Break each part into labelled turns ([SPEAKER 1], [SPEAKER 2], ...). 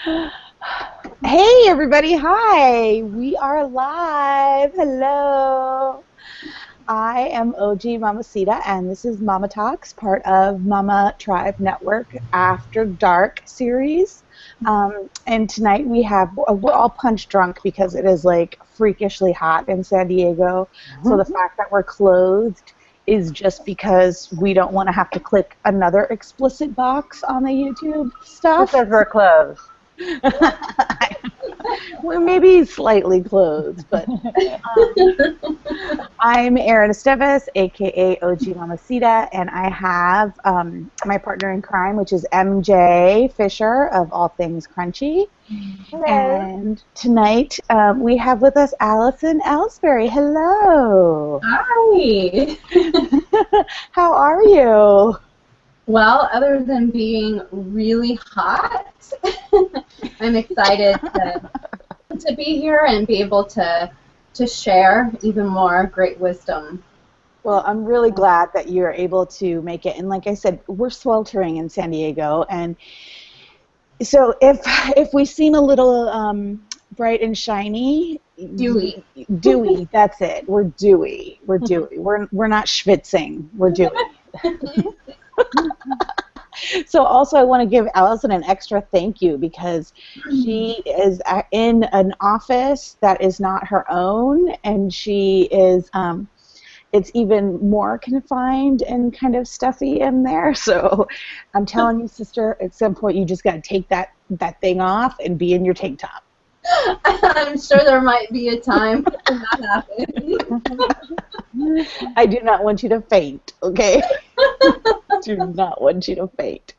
[SPEAKER 1] Hey everybody, hi! We are live. Hello. I am OG Mama Sita, and this is Mama Talks, part of Mama Tribe Network After Dark series. And tonight we're all punch drunk because it is like freakishly hot in San Diego. So the fact that we're clothed is just because we don't want to have to click another explicit box on the YouTube stuff.
[SPEAKER 2] Who says we're clothed?
[SPEAKER 1] We're maybe slightly clothed, but I'm Erin Esteves, aka OG Mamacita, and I have my partner in crime, which is MJ Fisher of All Things Crunchy.
[SPEAKER 2] Hello.
[SPEAKER 1] And tonight we have with us Alison Elsberry. Hello.
[SPEAKER 3] Hi.
[SPEAKER 1] How are you?
[SPEAKER 3] Well, other than being really hot, I'm excited to be here and be able to share even more great wisdom.
[SPEAKER 1] Well, I'm really glad that you're able to make it. And like I said, we're sweltering in San Diego. And so if we seem a little bright and shiny,
[SPEAKER 3] Dewy,
[SPEAKER 1] that's it. We're dewy. We're dewy. We're not schwitzing. We're dewy. So also I want to give Alison an extra thank you because she is in an office that is not her own, and she is it's even more confined and kind of stuffy in there. So I'm telling you, sister, at some point you just got to take that thing off and be in your tank top.
[SPEAKER 3] I'm sure there might be a time when that happens.
[SPEAKER 1] I do not want you to faint, okay? Do not want you to faint.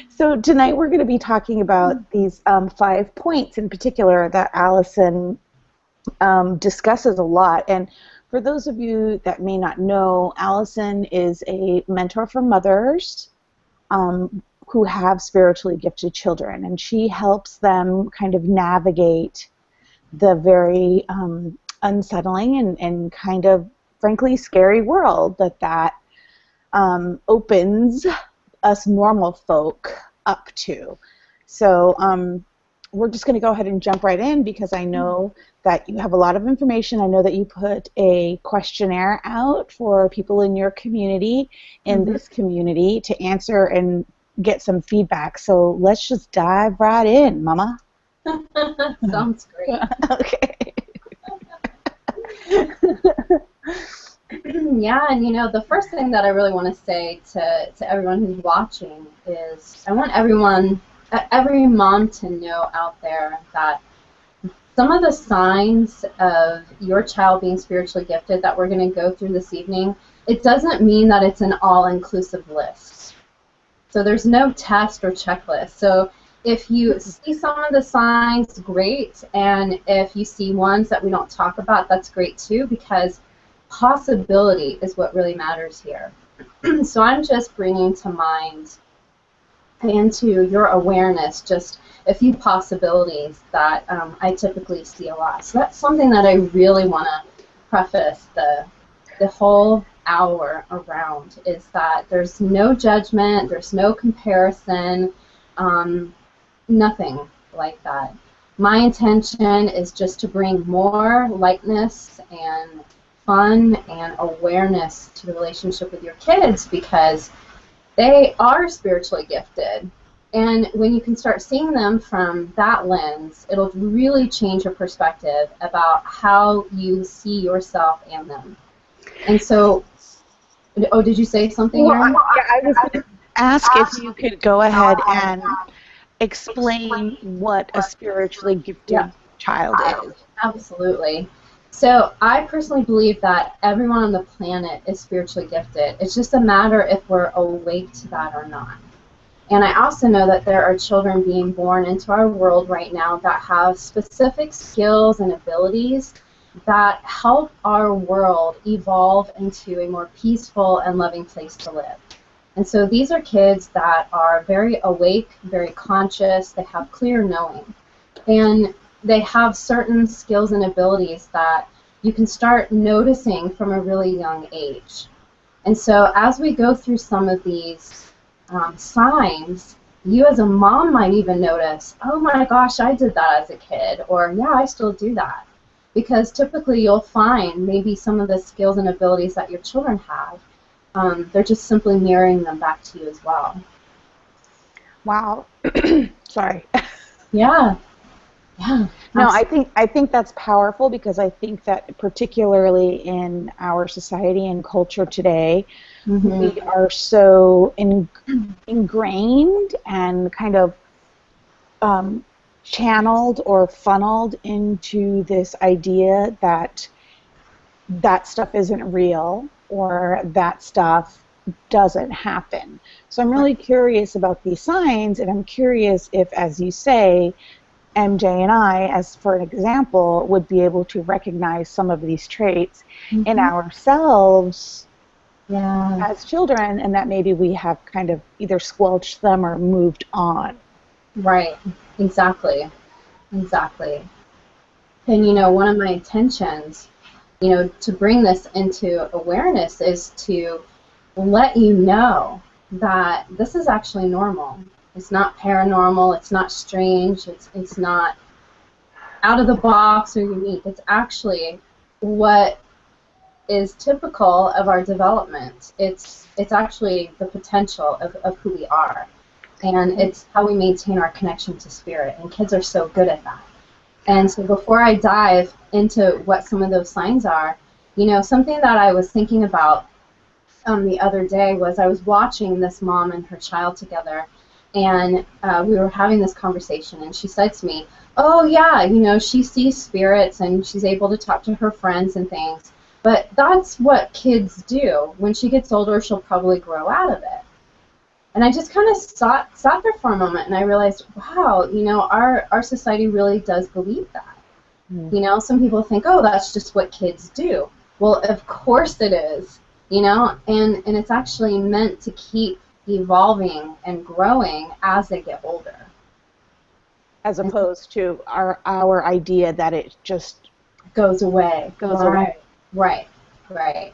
[SPEAKER 1] So tonight we're going to be talking about these 5 points in particular that Alison discusses a lot. And for those of you that may not know, Alison is a mentor for mothers who have spiritually gifted children, and she helps them kind of navigate the very unsettling and kind of frankly scary world that opens us normal folk up to. So we're just going to go ahead and jump right in because I know that you have a lot of information. I know that you put a questionnaire out for people in your community, in this community, to answer and get some feedback. So let's just dive right in, Mama.
[SPEAKER 3] Sounds great.
[SPEAKER 1] Okay.
[SPEAKER 3] Yeah, and you know, the first thing that I really want to say to everyone who's watching is I want every mom to know out there that some of the signs of your child being spiritually gifted that we're going to go through this evening, it doesn't mean that it's an all-inclusive list. So there's no test or checklist. So if you see some of the signs, great, and if you see ones that we don't talk about, that's great too, because possibility is what really matters here. So I'm just bringing to mind and to your awareness just a few possibilities that I typically see a lot. So that's something that I really want to preface the whole hour around, is that there's no judgment, there's no comparison, nothing like that. My intention is just to bring more lightness and fun and awareness to the relationship with your kids, because they are spiritually gifted. And when you can start seeing them from that lens, it'll really change your perspective about how you see yourself and them. And so, oh, did you say something, Erin?
[SPEAKER 1] Well, I was going to ask if you could go ahead and explain what a spiritually gifted child is.
[SPEAKER 3] Absolutely. So I personally believe that everyone on the planet is spiritually gifted. It's just a matter if we're awake to that or not. And I also know that there are children being born into our world right now that have specific skills and abilities that help our world evolve into a more peaceful and loving place to live. And so these are kids that are very awake, very conscious, they have clear knowing. And they have certain skills and abilities that you can start noticing from a really young age. And so as we go through some of these signs, you as a mom might even notice, oh my gosh, I did that as a kid, or yeah, I still do that. Because typically you'll find maybe some of the skills and abilities that your children have, they're just simply mirroring them back to you as well.
[SPEAKER 1] Wow. Sorry.
[SPEAKER 3] Yeah, yeah.
[SPEAKER 1] No,
[SPEAKER 3] Absolutely.
[SPEAKER 1] I think that's powerful because I think that particularly in our society and culture today, we
[SPEAKER 3] Mm-hmm.
[SPEAKER 1] are so ingrained and kind of um, channeled or funneled into this idea that that stuff isn't real or that stuff doesn't happen. So I'm really curious about these signs, and I'm curious if, as you say, MJ and I, as for an example, would be able to recognize some of these traits in
[SPEAKER 3] Mm-hmm.
[SPEAKER 1] ourselves
[SPEAKER 3] Yeah.
[SPEAKER 1] as children, and that maybe we have kind of either squelched them or moved on.
[SPEAKER 3] Right. Exactly. Exactly. And one of my intentions, to bring this into awareness is to let you know that this is actually normal. It's not paranormal, it's not strange, it's not out of the box or unique. It's actually what is typical of our development. It's actually the potential of who we are. And it's how we maintain our connection to spirit. And kids are so good at that. And so before I dive into what some of those signs are, something that I was thinking about the other day was I was watching this mom and her child together, and we were having this conversation, and she said to me, oh yeah, she sees spirits and she's able to talk to her friends and things, but that's what kids do. When she gets older, she'll probably grow out of it. And I just kind of sat there for a moment, and I realized, wow, our society really does believe that.
[SPEAKER 1] Mm.
[SPEAKER 3] Some people think, oh, that's just what kids do. Well, of course it is, and it's actually meant to keep evolving and growing as they get older.
[SPEAKER 1] As
[SPEAKER 3] And
[SPEAKER 1] opposed to our idea that it just
[SPEAKER 3] goes away.
[SPEAKER 1] goes
[SPEAKER 3] Right,
[SPEAKER 1] away.
[SPEAKER 3] right, right.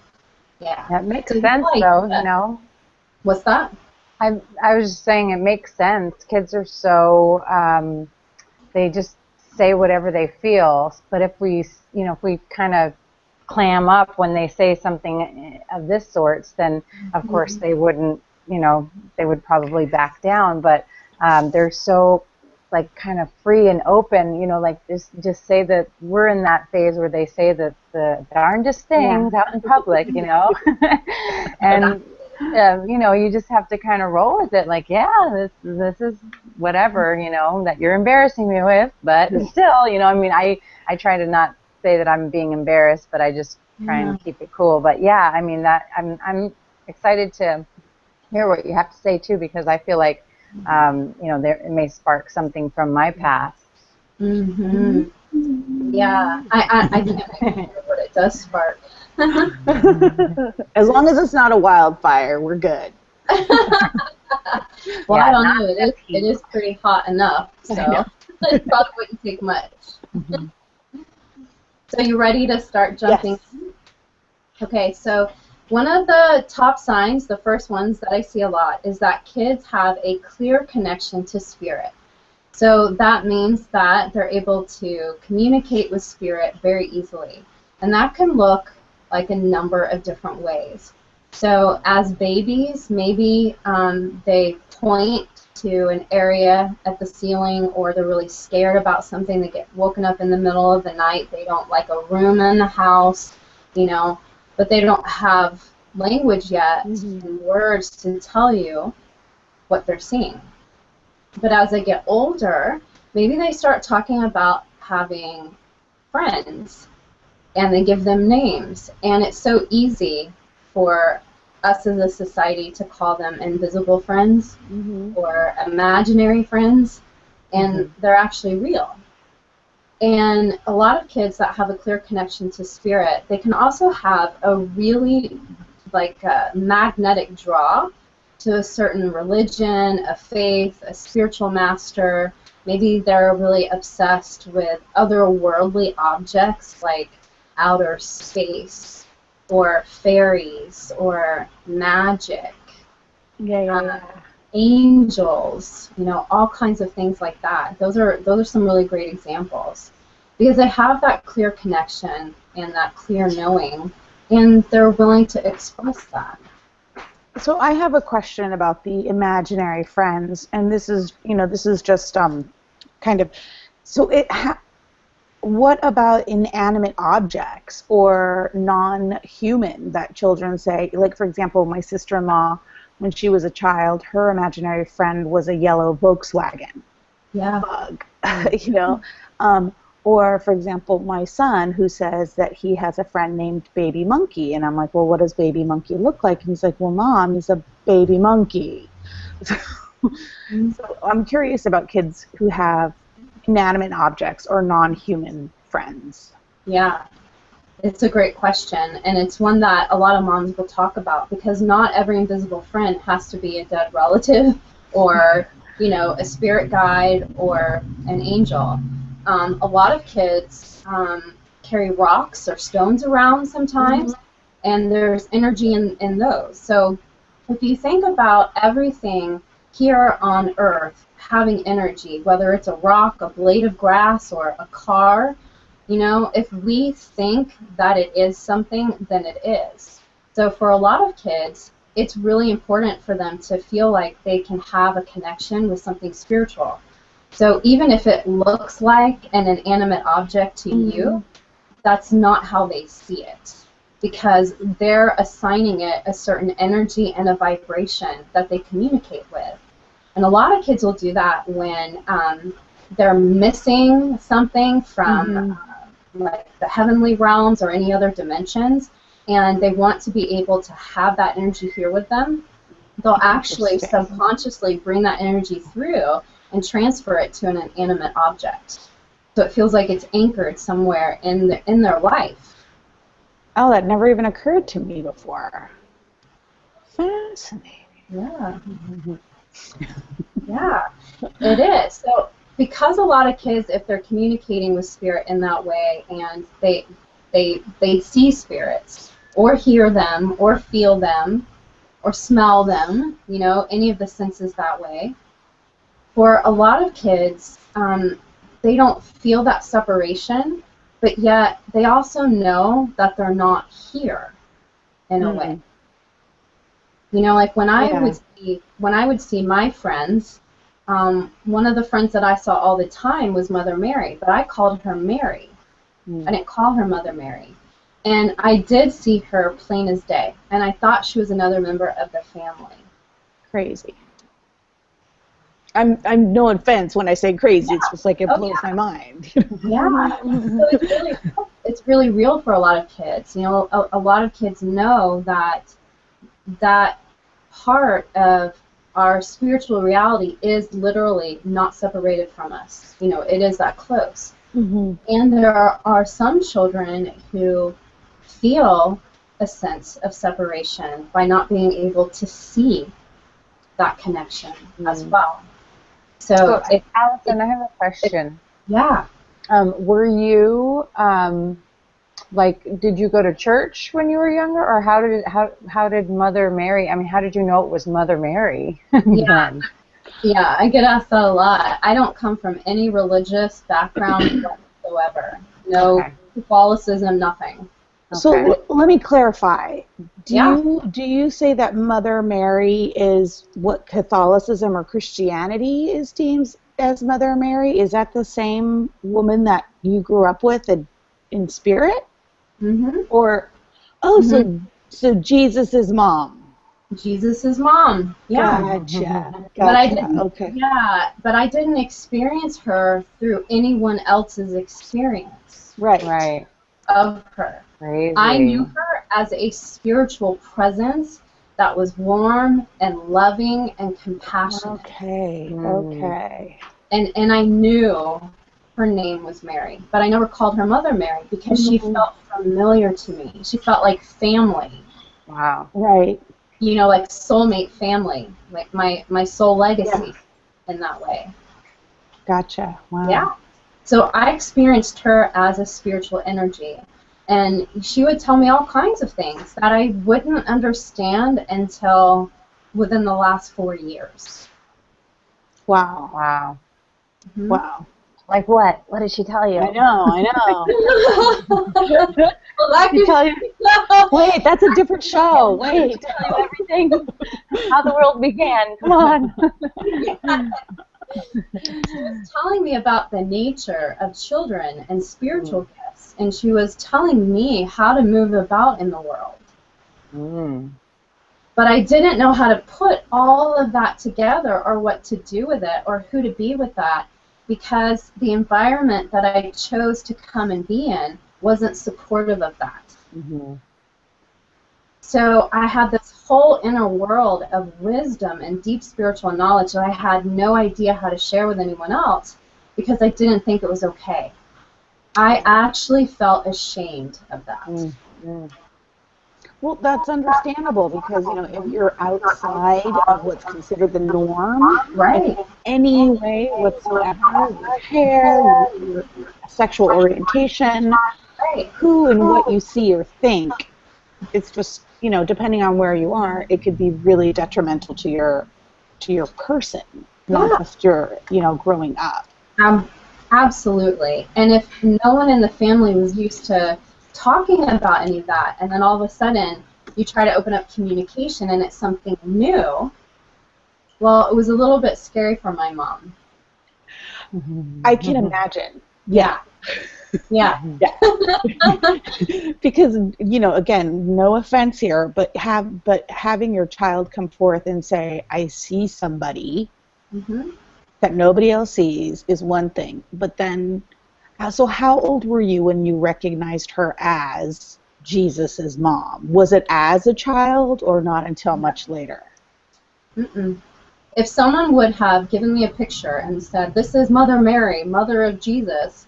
[SPEAKER 3] Yeah.
[SPEAKER 2] That makes
[SPEAKER 3] So yeah,
[SPEAKER 2] sense,
[SPEAKER 3] like,
[SPEAKER 2] though, you know.
[SPEAKER 3] what's that?
[SPEAKER 2] I was just saying it makes sense. Kids are so they just say whatever they feel. But if we kind of clam up when they say something of this sort, then of course
[SPEAKER 3] Mhm.
[SPEAKER 2] they wouldn't, they would probably back down. But they're so like kind of free and open, like just say that we're in that phase where they say that the darndest
[SPEAKER 1] Yeah.
[SPEAKER 2] things out in public, and you just have to kind of roll with it. Like, yeah, this is whatever, that you're embarrassing me with, but still, I mean, I try to not say that I'm being embarrassed, but I just try
[SPEAKER 3] Yeah.
[SPEAKER 2] and keep it cool. But yeah, I mean that I'm excited to hear what you have to say too, because I feel like it may spark something from my past.
[SPEAKER 3] Mm-hmm. Yeah. I can't wait to hear what it does spark.
[SPEAKER 1] As long as it's not a wildfire, we're good.
[SPEAKER 3] Well, I
[SPEAKER 2] Yeah,
[SPEAKER 3] don't
[SPEAKER 2] not
[SPEAKER 3] know.
[SPEAKER 2] that
[SPEAKER 3] It
[SPEAKER 2] heat.
[SPEAKER 3] is pretty hot enough,
[SPEAKER 1] I know.
[SPEAKER 3] so it probably wouldn't take much. So you ready to start jumping?
[SPEAKER 1] Yes.
[SPEAKER 3] Okay, so one of the top signs, the first ones that I see a lot, is that kids have a clear connection to spirit. So that means that they're able to communicate with spirit very easily. And that can look like a number of different ways. So as babies, maybe they point to an area at the ceiling, or they're really scared about something. They get woken up in the middle of the night. They don't like a room in the house, you know, but they don't have language yet
[SPEAKER 1] Mm-hmm.
[SPEAKER 3] and words to tell you what they're seeing. But as they get older, maybe they start talking about having friends, and they give them names. And it's so easy for us as a society to call them invisible friends
[SPEAKER 1] Mm-hmm.
[SPEAKER 3] or imaginary friends, and
[SPEAKER 1] Mm-hmm.
[SPEAKER 3] they're actually real. And a lot of kids that have a clear connection to spirit, they can also have a really like a magnetic draw to a certain religion, a faith, a spiritual master. Maybe they're really obsessed with otherworldly objects like outer space or fairies or magic.
[SPEAKER 1] Yeah, yeah,
[SPEAKER 3] Um,
[SPEAKER 1] yeah.
[SPEAKER 3] angels, you know, all kinds of things like that. Those are some really great examples because they have that clear connection and that clear knowing, and they're willing to express that.
[SPEAKER 1] So I have a question about the imaginary friends, and this is, this is just kind of, so what about inanimate objects or non-human that children say? Like, for example, my sister-in-law, when she was a child, her imaginary friend was a yellow Volkswagen bug, or, for example, my son, who says that he has a friend named Baby Monkey, and I'm like, well, what does Baby Monkey look like? And he's like, well, Mom, he's a baby monkey. So I'm curious about kids who have inanimate objects or non-human friends.
[SPEAKER 3] Yeah, it's a great question, and it's one that a lot of moms will talk about because not every invisible friend has to be a dead relative or, a spirit guide or an angel. A lot of kids carry rocks or stones around sometimes, and there's energy in those. So if you think about everything here on Earth having energy, whether it's a rock, a blade of grass, or a car, if we think that it is something, then it is. So for a lot of kids, it's really important for them to feel like they can have a connection with something spiritual. So even if it looks like an inanimate object to you, that's not how they see it, because they're assigning it a certain energy and a vibration that they communicate with. And a lot of kids will do that when they're missing something from like the heavenly realms or any other dimensions, and they want to be able to have that energy here with them. They'll actually subconsciously bring that energy through and transfer it to an inanimate object. So it feels like it's anchored somewhere in their life.
[SPEAKER 1] Oh, that never even occurred to me before. Fascinating.
[SPEAKER 3] Yeah. Yeah, it is. So because a lot of kids, if they're communicating with spirit in that way and they see spirits or hear them or feel them or smell them, any of the senses that way, for a lot of kids, they don't feel that separation, but yet they also know that they're not here in a way. Like when I would see my friends, one of the friends that I saw all the time was Mother Mary, but I called her Mary. I didn't call her Mother Mary. And I did see her plain as day, and I thought she was another member of the family.
[SPEAKER 1] Crazy. I'm no offense when I say crazy. It's just like it blows my mind.
[SPEAKER 3] Yeah. So it's really real for a lot of kids. A lot of kids know that part of our spiritual reality is literally not separated from us. It is that close. And there are some children who feel a sense of separation by not being able to see that connection as well. So,
[SPEAKER 2] Alison, I have a question.
[SPEAKER 3] Yeah.
[SPEAKER 2] Were you did you go to church when you were younger, or how did Mother Mary? I mean, how did you know it was Mother Mary?
[SPEAKER 3] Yeah, I get asked that a lot. I don't come from any religious background whatsoever. No Catholicism, nothing.
[SPEAKER 1] So let me clarify. Do you say that Mother Mary is what Catholicism or Christianity is deemed as Mother Mary? Is that the same woman that you grew up with in spirit? Or so Jesus' mom.
[SPEAKER 3] Jesus' mom. Yeah.
[SPEAKER 1] Gotcha.
[SPEAKER 3] But I didn't. Yeah, but I didn't experience her through anyone else's experience.
[SPEAKER 1] Right.
[SPEAKER 3] Of her.
[SPEAKER 2] Crazy.
[SPEAKER 3] I knew her as a spiritual presence that was warm and loving and compassionate.
[SPEAKER 1] Okay.
[SPEAKER 3] And I knew her name was Mary, but I never called her Mother Mary because she felt familiar to me. She felt like family.
[SPEAKER 2] Wow.
[SPEAKER 1] Right.
[SPEAKER 3] Like soulmate family, like my soul legacy in that way.
[SPEAKER 1] Gotcha. Wow.
[SPEAKER 3] Yeah. So I experienced her as a spiritual energy, and she would tell me all kinds of things that I wouldn't understand until within the last 4 years.
[SPEAKER 1] Wow.
[SPEAKER 2] Wow.
[SPEAKER 3] Mhm.
[SPEAKER 1] Wow.
[SPEAKER 2] Like what? What did she tell you?
[SPEAKER 1] I know.
[SPEAKER 3] Well, that
[SPEAKER 1] She tell you, wait, that's a different show. Wait.
[SPEAKER 2] Tell you everything. How the world began. Come on.
[SPEAKER 3] She was telling me about the nature of children and spiritual gifts, and she was telling me how to move about in the world.
[SPEAKER 2] Mm.
[SPEAKER 3] But I didn't know how to put all of that together or what to do with it or who to be with that, because the environment that I chose to come and be in wasn't supportive of that.
[SPEAKER 2] Mm-hmm.
[SPEAKER 3] So I had this whole inner world of wisdom and deep spiritual knowledge that I had no idea how to share with anyone else because I didn't think it was okay. I actually felt ashamed of that.
[SPEAKER 2] Mm-hmm.
[SPEAKER 1] Well, that's understandable because, if you're outside of what's considered the norm
[SPEAKER 3] Right.
[SPEAKER 1] in any way whatsoever, your hair, your sexual orientation,
[SPEAKER 3] Right.
[SPEAKER 1] who and what you see or think, it's just, depending on where you are, it could be really detrimental to your person, not just your, growing up.
[SPEAKER 3] Absolutely. And if no one in the family was used to talking about any of that, and then all of a sudden you try to open up communication and it's something new, well, it was a little bit scary for my mom.
[SPEAKER 1] I can imagine.
[SPEAKER 3] Yeah. Yeah.
[SPEAKER 1] Because, again, no offense here, but having your child come forth and say, I see somebody
[SPEAKER 3] Mm-hmm.
[SPEAKER 1] that nobody else sees is one thing. But then, so how old were you when you recognized her as Jesus's mom? Was it as a child or not until much later?
[SPEAKER 3] Mm-mm. If someone would have given me a picture and said, this is Mother Mary, Mother of Jesus,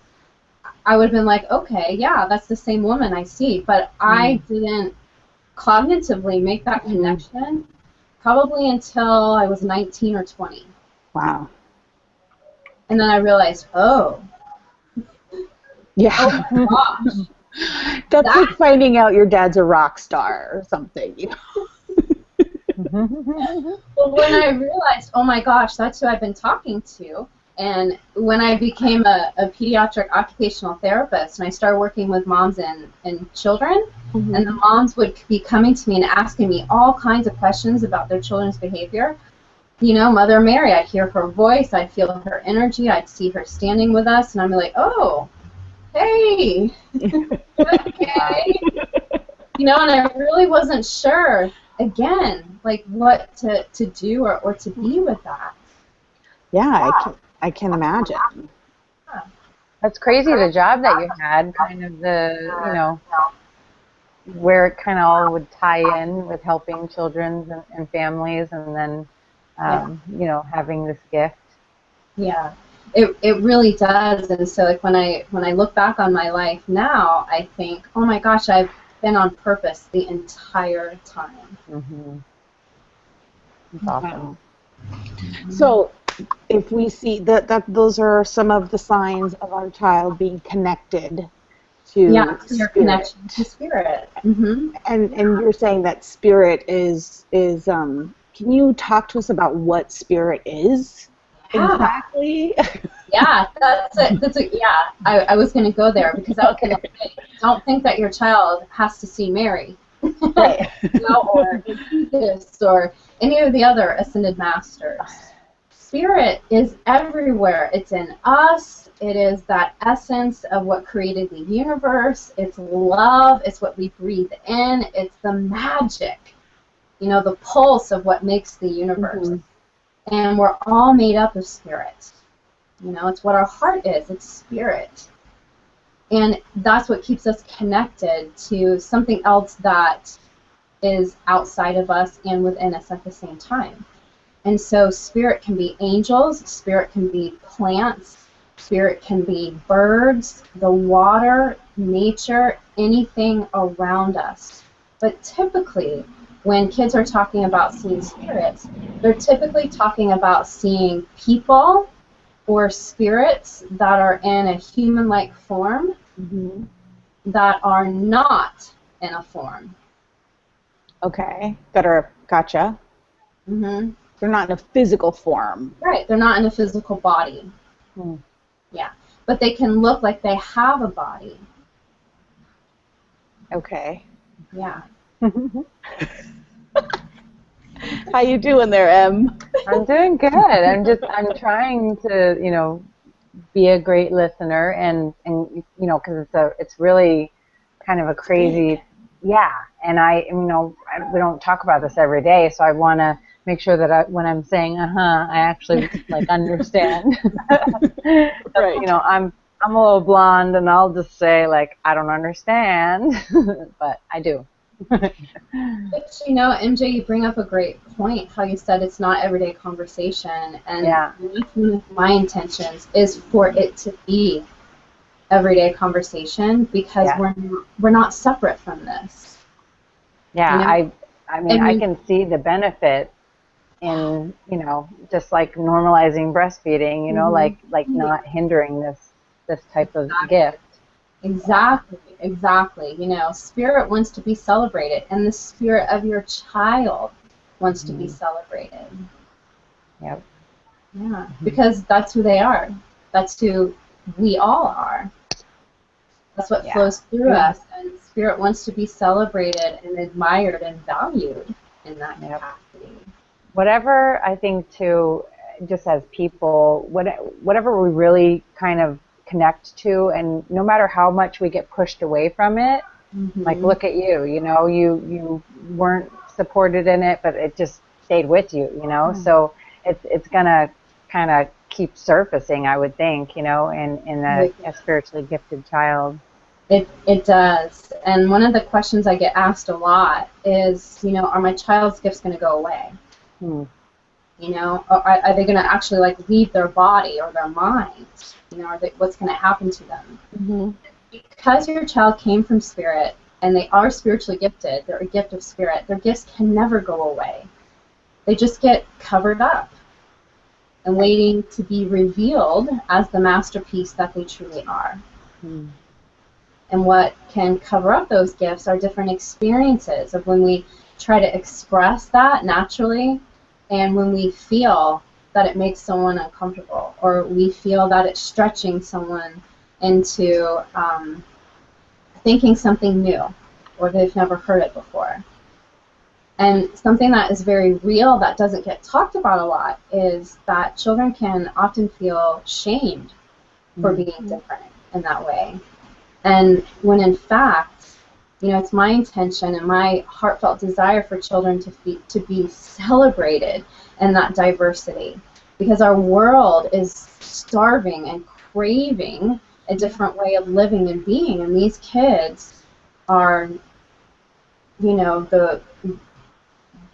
[SPEAKER 3] I would have been like, okay, yeah, that's the same woman I see. But I didn't cognitively make that connection probably until I was 19 or 20.
[SPEAKER 1] Wow.
[SPEAKER 3] And then I realized, oh
[SPEAKER 1] Yeah.
[SPEAKER 3] my gosh.
[SPEAKER 1] That's like finding out your dad's a rock star or something,
[SPEAKER 3] Well, when I realized, oh my gosh, that's who I've been talking to, and when I became a pediatric occupational therapist and I started working with moms and children, and the moms would be coming to me and asking me all kinds of questions about their children's behavior. Mother Mary, I'd hear her voice, I'd feel her energy, I'd see her standing with us, and I'm like, oh, hey, okay. And I really wasn't sure, again, like what to do or to be with that.
[SPEAKER 1] Yeah, I can imagine.
[SPEAKER 2] That's crazy, the job that you had, kind of where it kind of all would tie in with helping children and families, and then, having this gift.
[SPEAKER 3] Yeah, it really does. And so, like when I look back on my life now, I think, oh my gosh, I've been on purpose the entire time.
[SPEAKER 2] Mm-hmm. That's awesome.
[SPEAKER 1] So, if we see that those are some of the signs of our child being connected to
[SPEAKER 3] your
[SPEAKER 1] spirit.
[SPEAKER 3] Connection to spirit. Mm-hmm.
[SPEAKER 1] And you're saying that spirit is can you talk to us about what spirit is exactly?
[SPEAKER 3] Yeah, that's it. Yeah, I was going to go there because I was going to say, don't think that your child has to see Mary,
[SPEAKER 1] Right.
[SPEAKER 3] or Jesus, or any of the other ascended masters. Spirit is everywhere. It's in us. It is that essence of what created the universe. It's love. It's what we breathe in. It's the magic, the pulse of what makes the universe. Mm-hmm. And we're all made up of spirit. It's what our heart is. It's spirit. And that's what keeps us connected to something else that is outside of us and within us at the same time. And so spirit can be angels, spirit can be plants, spirit can be birds, the water, nature, anything around us. But typically, when kids are talking about seeing spirits, they're typically talking about seeing people or spirits that are in a human-like form that are not in a form.
[SPEAKER 1] Okay, gotcha.
[SPEAKER 3] Mm-hmm.
[SPEAKER 1] They're not in a physical form.
[SPEAKER 3] Right. They're not in a physical body.
[SPEAKER 1] Hmm.
[SPEAKER 3] Yeah. But they can look like they have a body.
[SPEAKER 1] Okay.
[SPEAKER 3] Yeah.
[SPEAKER 1] How you doing there, Em?
[SPEAKER 2] I'm doing good. I'm trying to, be a great listener because it's really kind of a crazy, yeah. And we don't talk about this every day, so I want to make sure that when I'm saying, I actually like understand.
[SPEAKER 1] Right.
[SPEAKER 2] I'm a little blonde and I'll just say like, I don't understand, but I do.
[SPEAKER 3] But MJ, you bring up a great point, how you said it's not everyday conversation. And
[SPEAKER 2] Yeah.
[SPEAKER 3] one of my intentions is for it to be everyday conversation, because
[SPEAKER 2] Yeah.
[SPEAKER 3] we're not separate from this.
[SPEAKER 2] Yeah, I
[SPEAKER 3] mean,
[SPEAKER 2] can see the benefit in, just like normalizing breastfeeding, like not hindering this type of gift.
[SPEAKER 3] Exactly. Spirit wants to be celebrated, and the spirit of your child wants to be celebrated.
[SPEAKER 2] Yep.
[SPEAKER 3] Yeah, because that's who they are. That's who we all are. That's what flows through us, and spirit wants to be celebrated and admired and valued in that capacity.
[SPEAKER 2] Whatever I think too, just as people, whatever we really kind of connect to, and no matter how much we get pushed away from it, like look at you, you weren't supported in it, but it just stayed with you, so it's gonna kind of keep surfacing, I would think, in a spiritually gifted child.
[SPEAKER 3] It does. And one of the questions I get asked a lot is, are my child's gifts going to go away? Or are they going to actually like leave their body or their mind? What's going to happen to them? Because your child came from spirit and they are spiritually gifted, they're a gift of spirit, their gifts can never go away. They just get covered up and waiting to be revealed as the masterpiece that they truly are. And what can cover up those gifts are different experiences of when we try to express that naturally, and when we feel that it makes someone uncomfortable, or we feel that it's stretching someone into thinking something new, or they've never heard it before. And something that is very real that doesn't get talked about a lot is that children can often feel shamed for being different in that way. And when in fact, it's my intention and my heartfelt desire for children to be celebrated in that diversity, because our world is starving and craving a different way of living and being, and these kids are,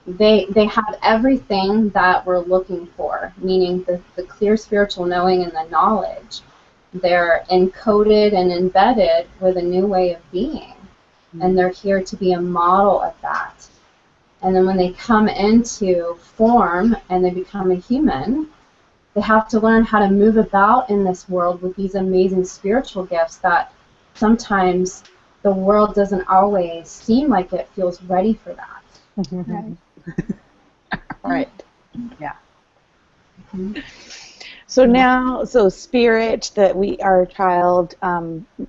[SPEAKER 3] they have everything that we're looking for, meaning the clear spiritual knowing and the knowledge. They're encoded and embedded with a new way of being, and they're here to be a model of that. And then when they come into form and they become a human, they have to learn how to move about in this world with these amazing spiritual gifts that sometimes the world doesn't always seem like it feels ready for that.
[SPEAKER 1] Right.
[SPEAKER 2] Yeah.
[SPEAKER 1] So spirit, that our child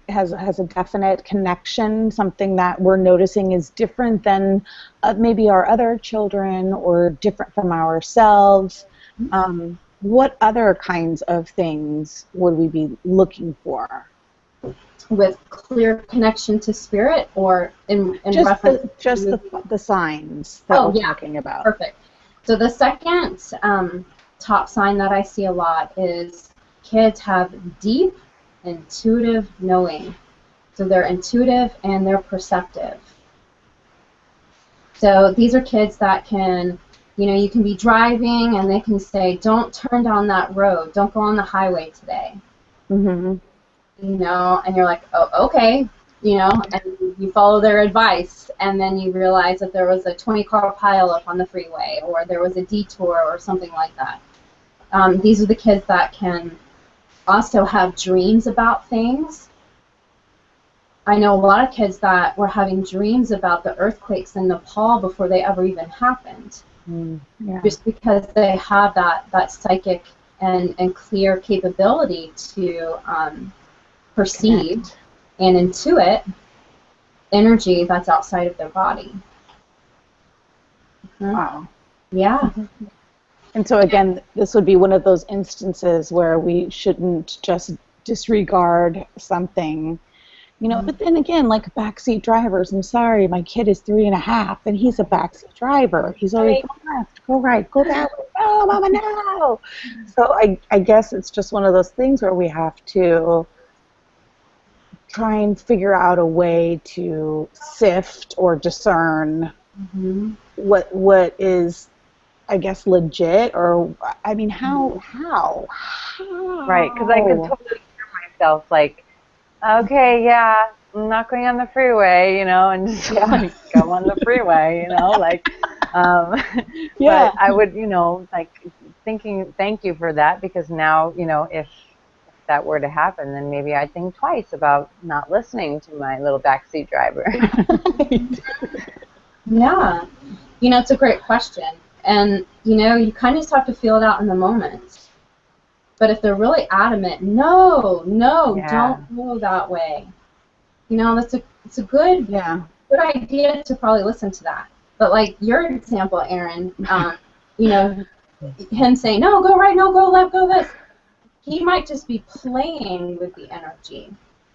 [SPEAKER 1] has a definite connection, something that we're noticing is different than maybe our other children, or different from ourselves. What other kinds of things would we be looking for?
[SPEAKER 3] With clear connection to spirit, or in reference
[SPEAKER 1] to the signs that we're talking about.
[SPEAKER 3] Perfect. So the second top sign that I see a lot is kids have deep intuitive knowing. So they're intuitive and they're perceptive. So these are kids that can, you can be driving and they can say, don't turn down that road, don't go on the highway today. And you're like, oh, okay, and you follow their advice, and then you realize that there was a 20-car pileup on the freeway, or there was a detour or something like that. These are the kids that can also have dreams about things. I know a lot of kids that were having dreams about the earthquakes in Nepal before they ever even happened.
[SPEAKER 1] Yeah.
[SPEAKER 3] just because they have that psychic and clear capability to perceive
[SPEAKER 1] Connect.
[SPEAKER 3] and intuit energy that's outside of their body.
[SPEAKER 1] Wow.
[SPEAKER 3] Yeah.
[SPEAKER 1] And so again, this would be one of those instances where we shouldn't just disregard something, but then again, like backseat drivers, I'm sorry, my kid is 3.5 and he's a backseat driver. He's always go left, go right, go that way. Oh, mama, no. So I guess it's just one of those things where we have to try and figure out a way to sift or discern what is, I guess, legit, or I mean, how?
[SPEAKER 2] Right, because I could totally hear myself like, okay, yeah, I'm not going on the freeway, and just like go on the freeway, like.
[SPEAKER 1] Yeah.
[SPEAKER 2] But I would, like thinking, thank you for that, because now, if that were to happen, then maybe I'd think twice about not listening to my little backseat driver.
[SPEAKER 3] Yeah. It's a great question. And, you kind of just have to feel it out in the moment. But if they're really adamant, no, don't go that way. It's a good idea to probably listen to that. But like your example, Aaron, him saying, no, go right, no, go left, go this. He might just be playing with the energy.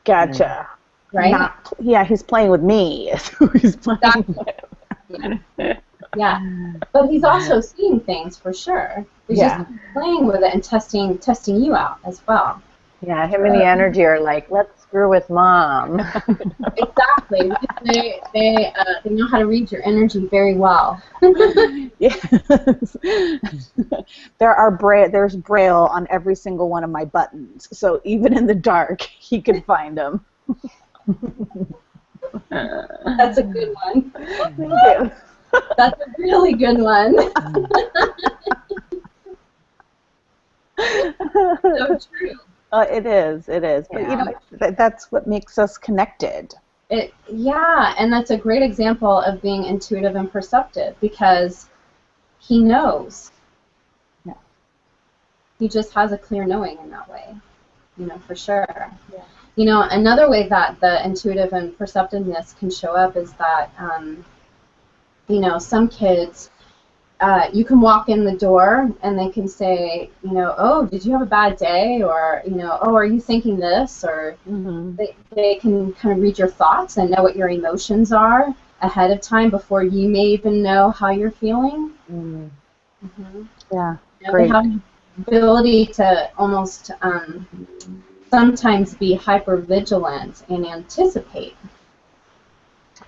[SPEAKER 1] Gotcha.
[SPEAKER 3] Right?
[SPEAKER 1] He's playing with me. He's playing with.
[SPEAKER 3] Yeah. But he's also seeing things for sure. He's just playing with it and testing you out as well.
[SPEAKER 2] Yeah, him and the energy are like, let's screw with mom.
[SPEAKER 3] Exactly. They know how to read your energy very well.
[SPEAKER 1] Yes. There's braille on every single one of my buttons, so even in the dark, he can find them.
[SPEAKER 3] That's a good one.
[SPEAKER 1] Thank you.
[SPEAKER 3] That's a really good one. So true.
[SPEAKER 1] It is. But that's what makes us connected.
[SPEAKER 3] And that's a great example of being intuitive and perceptive, because he knows.
[SPEAKER 1] Yeah.
[SPEAKER 3] He just has a clear knowing in that way, for sure. Yeah. Another way that the intuitive and perceptiveness can show up is that, some kids, you can walk in the door and they can say, oh, did you have a bad day? Or, oh, are you thinking this? Or they can kind of read your thoughts and know what your emotions are ahead of time before you may even know how you're feeling.
[SPEAKER 1] Yeah,
[SPEAKER 3] great. They have the ability to almost sometimes be hyper-vigilant and anticipate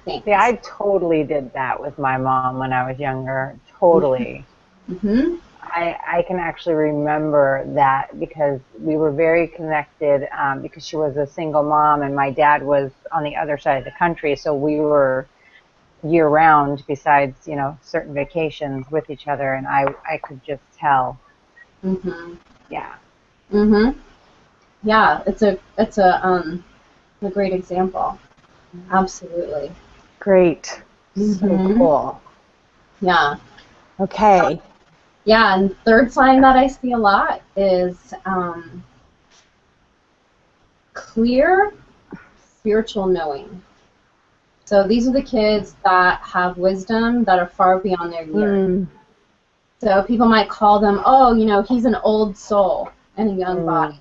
[SPEAKER 3] things.
[SPEAKER 2] Yeah, I totally did that with my mom when I was younger. Totally. I can actually remember that because we were very connected because she was a single mom and my dad was on the other side of the country, so we were year-round besides, certain vacations with each other, and I could just tell. Yeah.
[SPEAKER 3] Yeah, it's a great example. Absolutely.
[SPEAKER 1] Great. So cool.
[SPEAKER 3] Yeah.
[SPEAKER 1] Okay.
[SPEAKER 3] Yeah, and third sign that I see a lot is clear spiritual knowing. So these are the kids that have wisdom that are far beyond their years. So people might call them, oh, he's an old soul in a young body.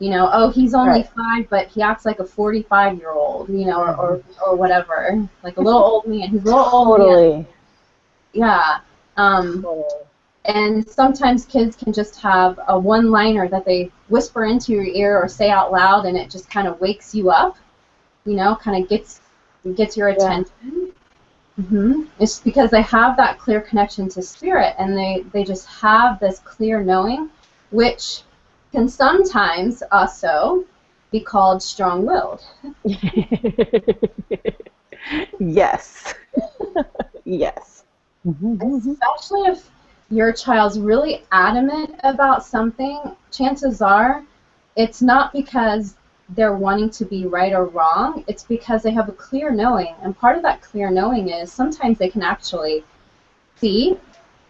[SPEAKER 3] Oh, he's only 5, but he acts like a 45-year-old, or whatever, like a little old man. He's a little old man. Yeah. And sometimes kids can just have a one-liner that they whisper into your ear or say out loud, and it just kind of wakes you up, kind of gets your attention. It's because they have that clear connection to spirit, and they just have this clear knowing, which can sometimes also be called strong-willed.
[SPEAKER 1] Yes. Yes.
[SPEAKER 3] Especially if your child's really adamant about something, chances are it's not because they're wanting to be right or wrong, it's because they have a clear knowing. And part of that clear knowing is sometimes they can actually see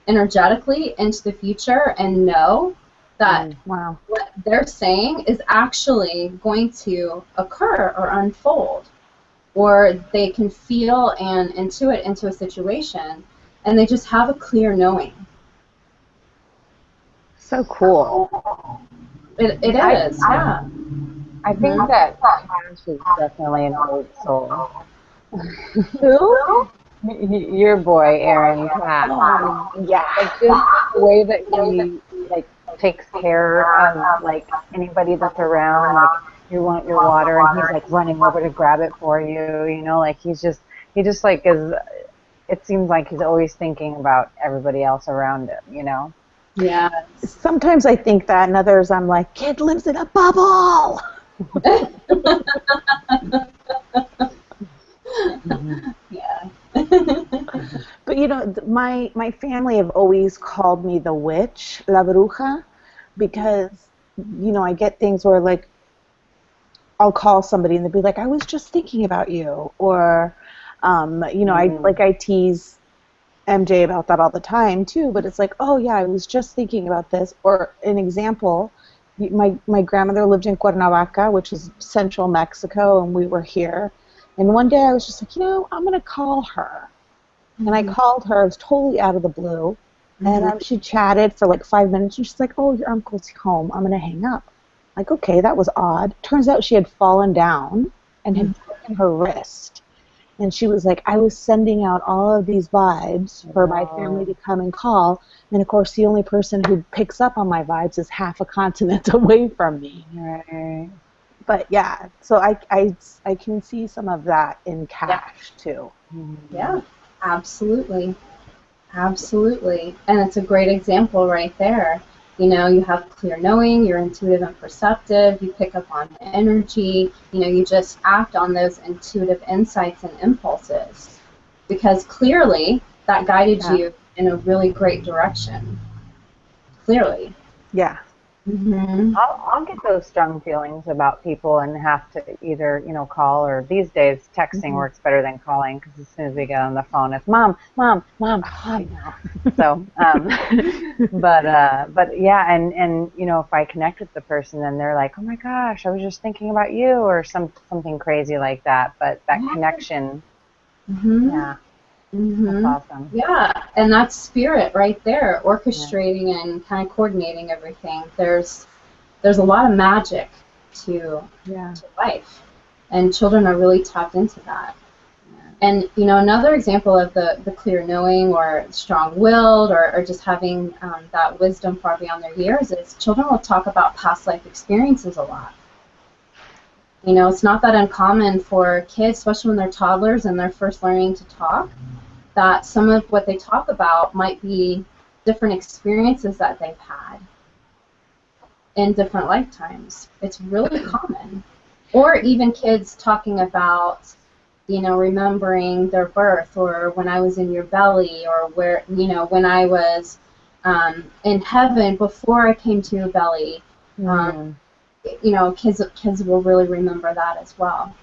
[SPEAKER 3] energetically into the future and know that
[SPEAKER 2] Wow.
[SPEAKER 3] what they're saying is actually going to occur or unfold, or they can feel and intuit into a situation, and they just have a clear knowing.
[SPEAKER 2] So cool.
[SPEAKER 3] It is, yeah.
[SPEAKER 2] I think that Cash is definitely an old soul.
[SPEAKER 1] Who?
[SPEAKER 2] Your boy, Aaron Cash.
[SPEAKER 1] Oh, yeah.
[SPEAKER 2] Like just the way that he like takes care of like anybody that's around. Like you want your water, and he's like running over to grab it for you. You know, like he just like is. It seems like he's always thinking about everybody else around him. You know.
[SPEAKER 3] Yeah.
[SPEAKER 1] Sometimes I think that, and others I'm like, kid lives in a bubble.
[SPEAKER 3] Yeah.
[SPEAKER 1] But you know, my family have always called me the witch, la bruja, because you know I get things where like I'll call somebody and they'll be like, I was just thinking about you, or you know, I tease MJ about that all the time too. But it's like, oh yeah, I was just thinking about this. Or an example, my grandmother lived in Cuernavaca, which is central Mexico, and we were here. And one day I was just like, you know, I'm gonna call her. And I called her. It was totally out of the blue. And she chatted for like 5 minutes. And she's like, oh, your uncle's home. I'm going to hang up. Like, okay, that was odd. Turns out she had fallen down and had broken her wrist. And she was like, I was sending out all of these vibes for my family to come and call. And, of course, the only person who picks up on my vibes is half a continent away from me.
[SPEAKER 2] Right.
[SPEAKER 1] But, yeah, so I can see some of that in Cash, too.
[SPEAKER 3] Yeah, absolutely. Absolutely. And it's a great example right there. You know, you have clear knowing, you're intuitive and perceptive, you pick up on energy, you know, you just act on those intuitive insights and impulses. Because clearly that guided you in a really great direction. Clearly.
[SPEAKER 1] Yeah.
[SPEAKER 2] I'll get those strong feelings about people and have to either, you know, call, or these days texting works better than calling, because as soon as we get on the phone, it's mom. So, but yeah, and you know, if I connect with the person, then they're like, oh my gosh, I was just thinking about you, or something crazy like that. But that connection, yeah. That's awesome.
[SPEAKER 3] Yeah, and that's spirit right there, orchestrating and kind of coordinating everything. There's a lot of magic to life, and children are really tapped into that. And you know, another example of the clear knowing or strong-willed or just having that wisdom far beyond their years is children will talk about past life experiences a lot. You know, it's not that uncommon for kids, especially when they're toddlers and they're first learning to talk, that some of what they talk about might be different experiences that they've had in different lifetimes. It's really common. Or even kids talking about, you know, remembering their birth, or when I was in your belly, or where, you know, when I was in heaven before I came to your belly. You know, kids will really remember that as well.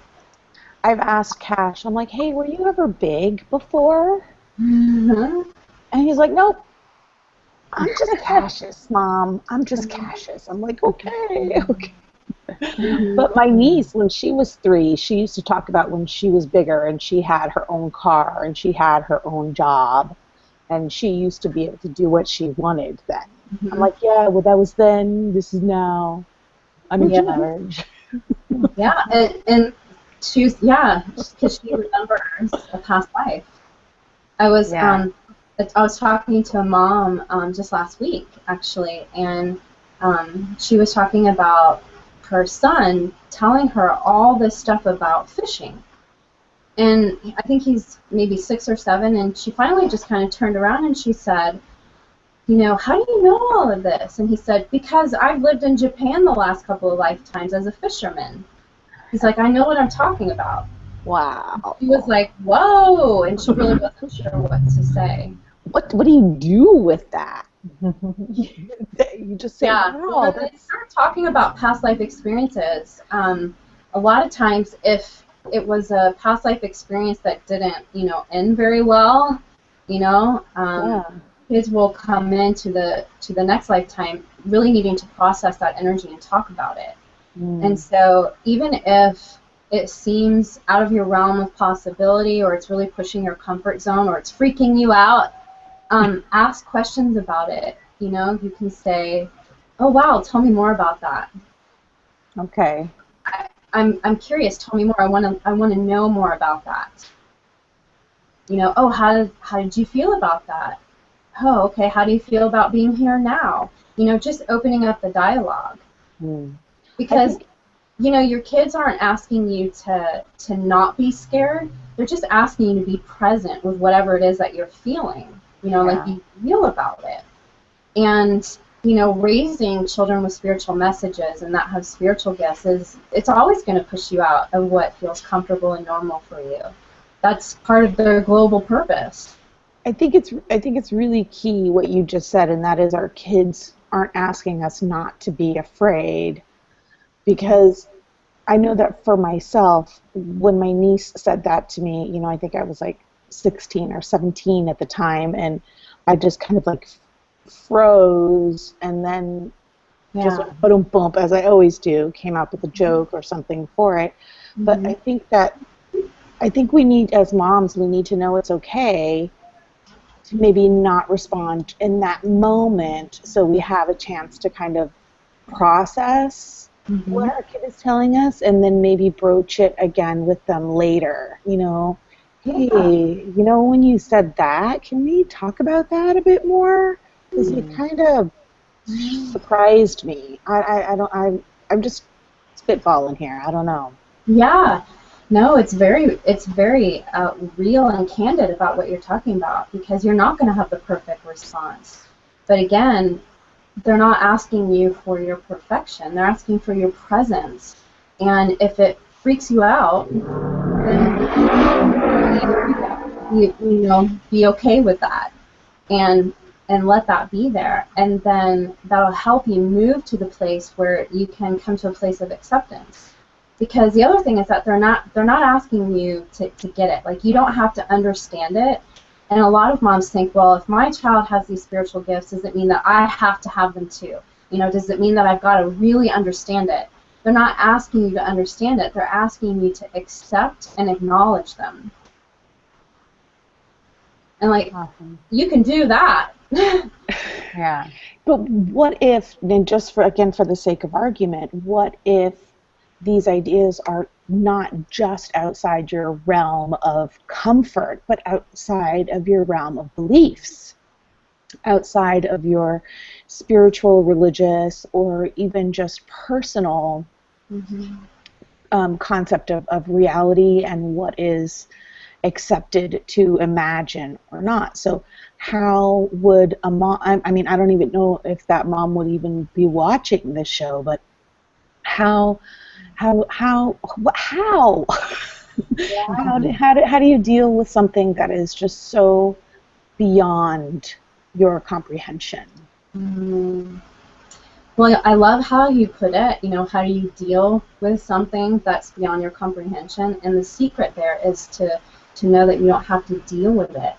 [SPEAKER 1] I've asked Cash, I'm like, hey, were you ever big before? And he's like, nope. I'm just Cassius, Mom. I'm just Cassius. I'm like, okay. But my niece, when she was 3, she used to talk about when she was bigger and she had her own car and she had her own job and she used to be able to do what she wanted then. I'm like, yeah, well, that was then. This is now. I'm in charge.
[SPEAKER 3] Yeah, and she's, because she remembers a past life. I was talking to a mom just last week, actually, and she was talking about her son telling her all this stuff about fishing. And I think he's maybe 6 or 7, and she finally just kind of turned around and she said, you know, how do you know all of this? And he said, because I've lived in Japan the last couple of lifetimes as a fisherman. He's like, I know what I'm talking about.
[SPEAKER 1] Wow.
[SPEAKER 3] She was like, whoa, and she really wasn't sure what to say.
[SPEAKER 1] What do you do with that? You just say,
[SPEAKER 3] wow. Well, when they start talking about past life experiences, a lot of times if it was a past life experience that didn't, you know, end very well, you know, kids will come into the next lifetime really needing to process that energy and talk about it. And so even if it seems out of your realm of possibility, or it's really pushing your comfort zone, or it's freaking you out, ask questions about it. You know, you can say, "Oh wow, tell me more about that."
[SPEAKER 1] Okay.
[SPEAKER 3] I'm curious. Tell me more. I want to know more about that. You know, oh, how did you feel about that? Oh, okay. How do you feel about being here now? You know, just opening up the dialogue. Because you know, your kids aren't asking you to not be scared. They're just asking you to be present with whatever it is that you're feeling. You know, like be real about it. And you know, raising children with spiritual messages and that have spiritual gifts it's always going to push you out of what feels comfortable and normal for you. That's part of their global purpose.
[SPEAKER 1] I think it's really key what you just said, and that is our kids aren't asking us not to be afraid, because I know that for myself, when my niece said that to me, you know, I think I was like 16 or 17 at the time, and I just kind of like froze, and then just boom, bump, as I always do, came up with a joke or something for it. But I think we need, as moms, we need to know it's okay to maybe not respond in that moment, so we have a chance to kind of process what our kid is telling us, and then maybe broach it again with them later. You know, hey, you know, when you said that, can we talk about that a bit more? Because it kind of surprised me. I'm just spitballing here. I don't know.
[SPEAKER 3] Yeah. No, it's very real and candid about what you're talking about, because you're not going to have the perfect response. But again, they're not asking you for your perfection. They're asking for your presence. And if it freaks you out, then you know, be okay with that, and let that be there. And then that'll help you move to the place where you can come to a place of acceptance. Because the other thing is that they're not asking you to get it. Like, you don't have to understand it. And a lot of moms think, well, if my child has these spiritual gifts, does it mean that I have to have them too? You know, does it mean that I've got to really understand it? They're not asking you to understand it. They're asking you to accept and acknowledge them. And like, you can do that.
[SPEAKER 2] Yeah.
[SPEAKER 1] But what if, and just for the sake of argument, what if these ideas are not just outside your realm of comfort, but outside of your realm of beliefs, outside of your spiritual, religious, or even just personal concept of reality and what is accepted to imagine or not? So how would a mom, I mean, I don't even know if that mom would even be watching this show, but how how do you deal with something that is just so beyond your comprehension?
[SPEAKER 3] Well, I love how you put it. You know, how do you deal with something that's beyond your comprehension? And the secret there is to know that you don't have to deal with it.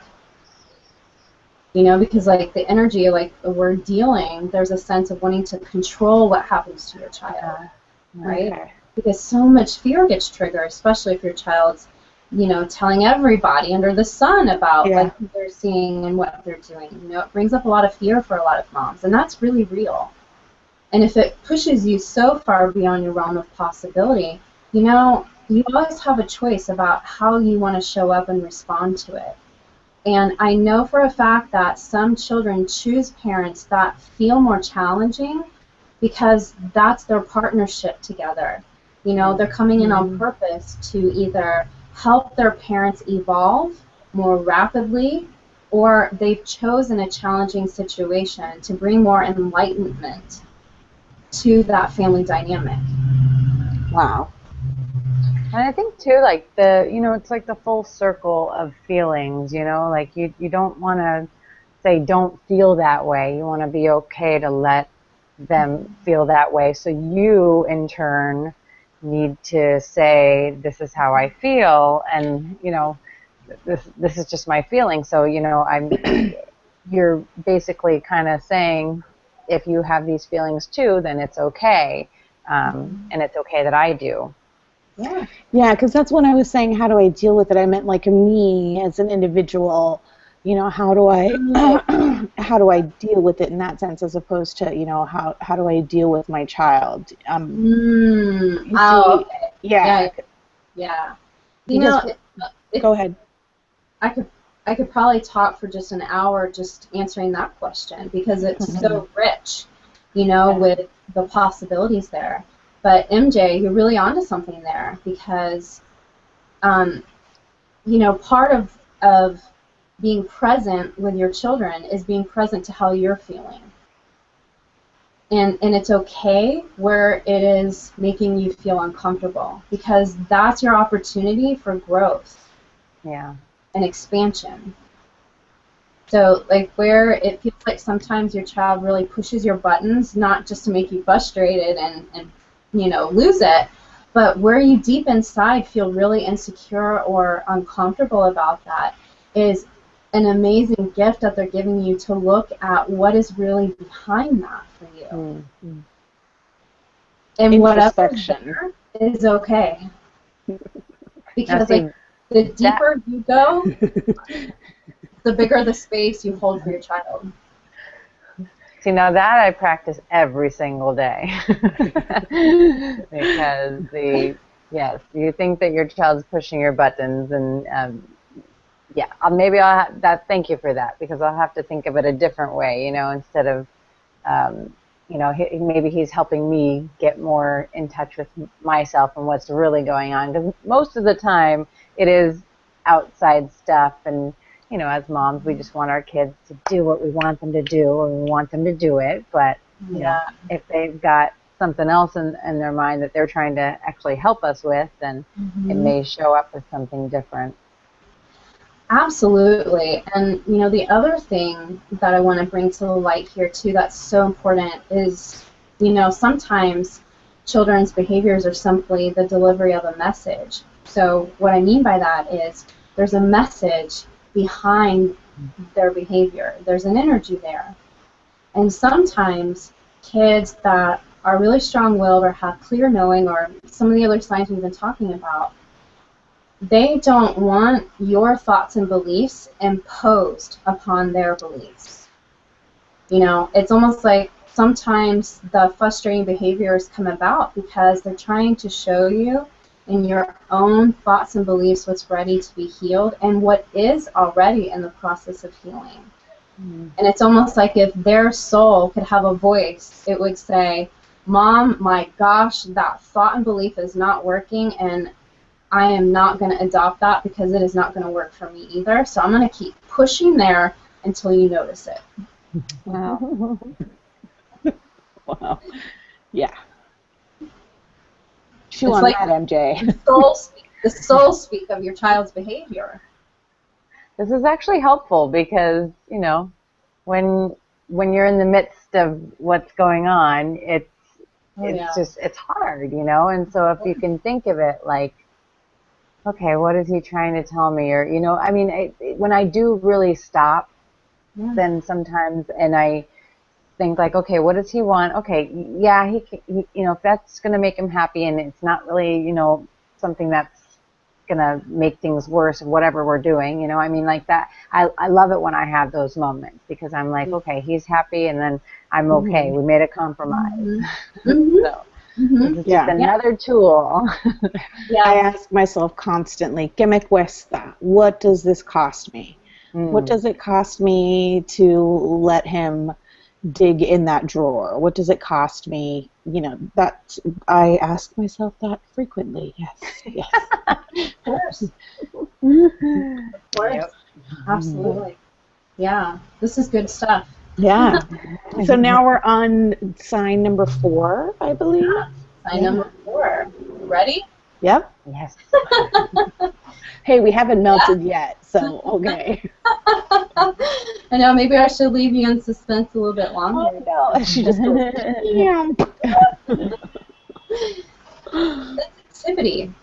[SPEAKER 3] You know, because like the energy, like the word dealing, there's a sense of wanting to control what happens to your child, right?
[SPEAKER 1] Okay.
[SPEAKER 3] Because so much fear gets triggered, especially if your child's, you know, telling everybody under the sun about like who they're seeing and what they're doing. You know, it brings up a lot of fear for a lot of moms, and that's really real. And if it pushes you so far beyond your realm of possibility, you know, you always have a choice about how you want to show up and respond to it. And I know for a fact that some children choose parents that feel more challenging because that's their partnership together. You know, they're coming in on purpose to either help their parents evolve more rapidly, or they've chosen a challenging situation to bring more enlightenment to that family dynamic.
[SPEAKER 1] Wow.
[SPEAKER 2] And I think too, like you know, it's like the full circle of feelings, you know, like you don't want to say don't feel that way. You want to be okay to let them feel that way. So you, in turn, need to say, this is how I feel, and, you know, this is just my feeling. So, you know, you're basically kind of saying, if you have these feelings too, then it's okay, and it's okay that I do.
[SPEAKER 3] Yeah.
[SPEAKER 1] Yeah, because that's when I was saying, how do I deal with it? I meant like me as an individual, how do I how do I deal with it in that sense, as opposed to, how do I deal with my child? You
[SPEAKER 3] Oh,
[SPEAKER 1] see,
[SPEAKER 3] okay.
[SPEAKER 1] yeah,
[SPEAKER 3] Yeah.
[SPEAKER 1] because go ahead.
[SPEAKER 3] I could probably talk for just an hour just answering that question because it's so rich, with the possibilities there. But MJ, you're really onto something there because, part of being present with your children is being present to how you're feeling. And it's okay where it is making you feel uncomfortable because that's your opportunity for growth.
[SPEAKER 2] Yeah.
[SPEAKER 3] And expansion. So like where it feels like sometimes your child really pushes your buttons, not just to make you frustrated and lose it, but where you deep inside feel really insecure or uncomfortable about that is an amazing gift that they're giving you to look at what is really behind that for you.
[SPEAKER 1] Mm-hmm.
[SPEAKER 3] And whatever's there is okay. Because
[SPEAKER 2] see,
[SPEAKER 3] the deeper you go, the bigger the space you hold for your child.
[SPEAKER 2] See, now that I practice every single day. Because yes, you think that your child's pushing your buttons, and maybe thank you for that, because I'll have to think of it a different way, instead of, maybe he's helping me get more in touch with myself and what's really going on, because most of the time it is outside stuff, and as moms, we just want our kids to do what we want them to do, and we want them to do it. But if they've got something else in their mind that they're trying to actually help us with, then it may show up as something different.
[SPEAKER 3] Absolutely. And, the other thing that I want to bring to the light here, too, that's so important is, sometimes children's behaviors are simply the delivery of a message. So what I mean by that is there's a message behind their behavior. There's an energy there. And sometimes kids that are really strong-willed or have clear knowing, or some of the other signs we've been talking about, they don't want your thoughts and beliefs imposed upon their beliefs. It's almost like sometimes the frustrating behaviors come about because they're trying to show you in your own thoughts and beliefs what's ready to be healed and what is already in the process of healing. And it's almost like if their soul could have a voice, it would say, Mom, my gosh, that thought and belief is not working, and I am not going to adopt that because it is not going to work for me either. So I'm going to keep pushing there until you notice it.
[SPEAKER 1] Wow. Wow. Yeah. Chew on that, MJ.
[SPEAKER 3] The soul speak of your child's behavior.
[SPEAKER 2] This is actually helpful because, when you're in the midst of what's going on, it's hard, and so if you can think of it like, okay, what is he trying to tell me? Or, when I do really stop, then sometimes, and I think like, okay, what does he want? Okay, yeah, he if that's going to make him happy and it's not really, something that's going to make things worse or whatever we're doing, like that. I love it when I have those moments because I'm like, okay, he's happy and then I'm okay. We made a compromise. So. This is just another tool.
[SPEAKER 1] I ask myself constantly, ¿qué me cuesta? What does this cost me? What does it cost me to let him dig in that drawer? What does it cost me? That I ask myself that frequently. Yes.
[SPEAKER 3] Of course. Of course. Yep. Absolutely. Yeah. This is good stuff.
[SPEAKER 1] Yeah. So now we're on sign number 4, I believe.
[SPEAKER 3] Sign number 4. Ready?
[SPEAKER 1] Yep.
[SPEAKER 2] Yes.
[SPEAKER 1] Hey, we haven't melted yet, so okay.
[SPEAKER 3] I know, maybe I should leave you in suspense a little bit longer.
[SPEAKER 1] Oh, no. She just goes,
[SPEAKER 3] Sensitivity.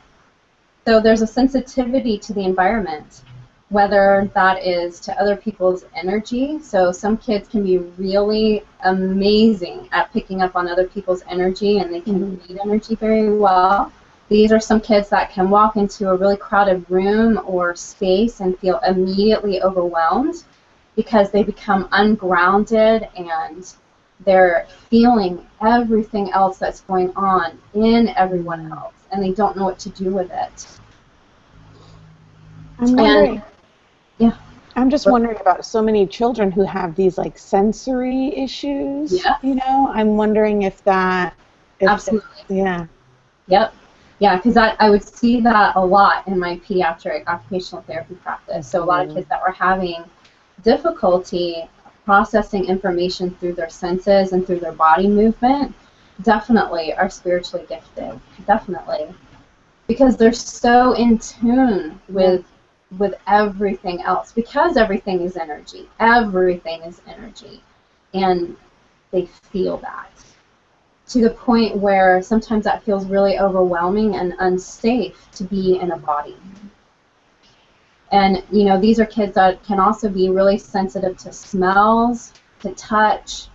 [SPEAKER 3] So there's a sensitivity to the environment. whether that is to other people's energy. So some kids can be really amazing at picking up on other people's energy, and they can read energy very well. These are some kids that can walk into a really crowded room or space and feel immediately overwhelmed because they become ungrounded and they're feeling everything else that's going on in everyone else, and they don't know what to do with it.
[SPEAKER 1] I'm wondering.
[SPEAKER 3] Yeah.
[SPEAKER 1] I'm just wondering about so many children who have these like sensory issues.
[SPEAKER 3] Yeah.
[SPEAKER 1] You know, I'm wondering if that.
[SPEAKER 3] Absolutely.
[SPEAKER 1] Yeah.
[SPEAKER 3] Yep. Yeah, because I would see that a lot in my pediatric occupational therapy practice. So a lot of kids that were having difficulty processing information through their senses and through their body movement definitely are spiritually gifted. Definitely. Because they're so in tune with everything else, because everything is energy. Everything is energy. And they feel that to the point where sometimes that feels really overwhelming and unsafe to be in a body. And, you know, these are kids that can also be really sensitive to smells, to touch,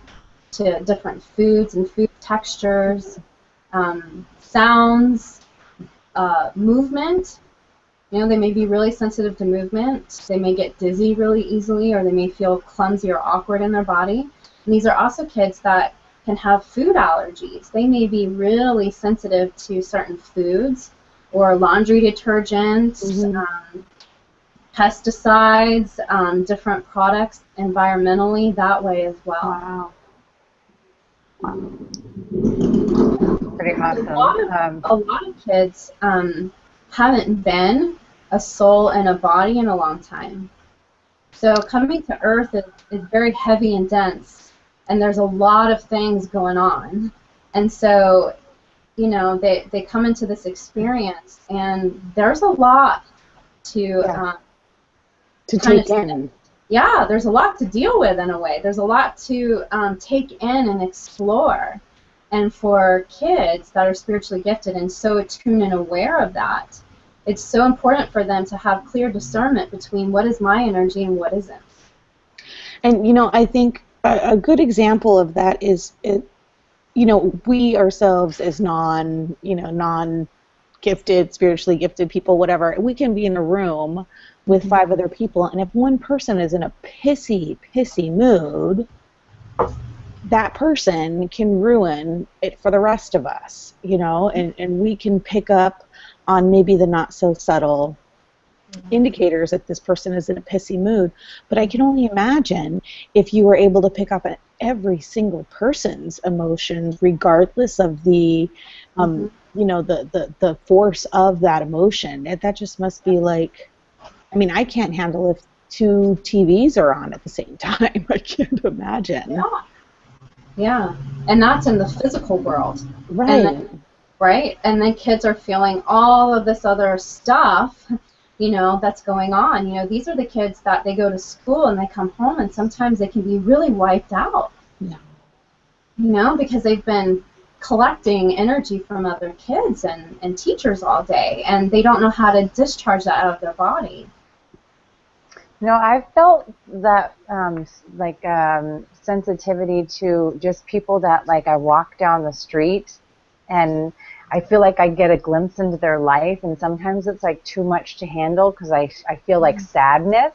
[SPEAKER 3] to different foods and food textures, sounds, movement. You know, they may be really sensitive to movement. They may get dizzy really easily, or they may feel clumsy or awkward in their body. And these are also kids that can have food allergies. They may be really sensitive to certain foods or laundry detergents, pesticides, different products environmentally that way as well.
[SPEAKER 1] Wow.
[SPEAKER 2] Pretty awesome.
[SPEAKER 3] A lot of kids haven't been a soul and a body in a long time. So coming to Earth is very heavy and dense, and there's a lot of things going on. And so, you know, they come into this experience, and there's a lot to
[SPEAKER 1] take in.
[SPEAKER 3] Yeah, there's a lot to deal with in a way. There's a lot to take in and explore. And for kids that are spiritually gifted and so attuned and aware of that, it's so important for them to have clear discernment between what is my energy and what isn't.
[SPEAKER 1] And, you know, I think a good example of that is, you know, we ourselves as non-gifted, spiritually gifted people, whatever, we can be in a room with 5 other people, and if one person is in a pissy mood, that person can ruin it for the rest of us, you know, and we can pick up on maybe the not so subtle indicators that this person is in a pissy mood. But I can only imagine if you were able to pick up on every single person's emotions, regardless of the, you know, the force of that emotion. That just must be like, I mean, I can't handle if 2 TVs are on at the same time. I can't imagine.
[SPEAKER 3] Yeah, and that's in the physical world.
[SPEAKER 1] Right.
[SPEAKER 3] And then kids are feeling all of this other stuff, you know, that's going on. You know, these are the kids that they go to school and they come home, and sometimes they can be really wiped out.
[SPEAKER 1] Yeah.
[SPEAKER 3] You know, because they've been collecting energy from other kids and teachers all day, and they don't know how to discharge that out of their body.
[SPEAKER 2] No, I felt that sensitivity to just people that, like, I walk down the street and I feel like I get a glimpse into their life, and sometimes it's like too much to handle because I feel like sadness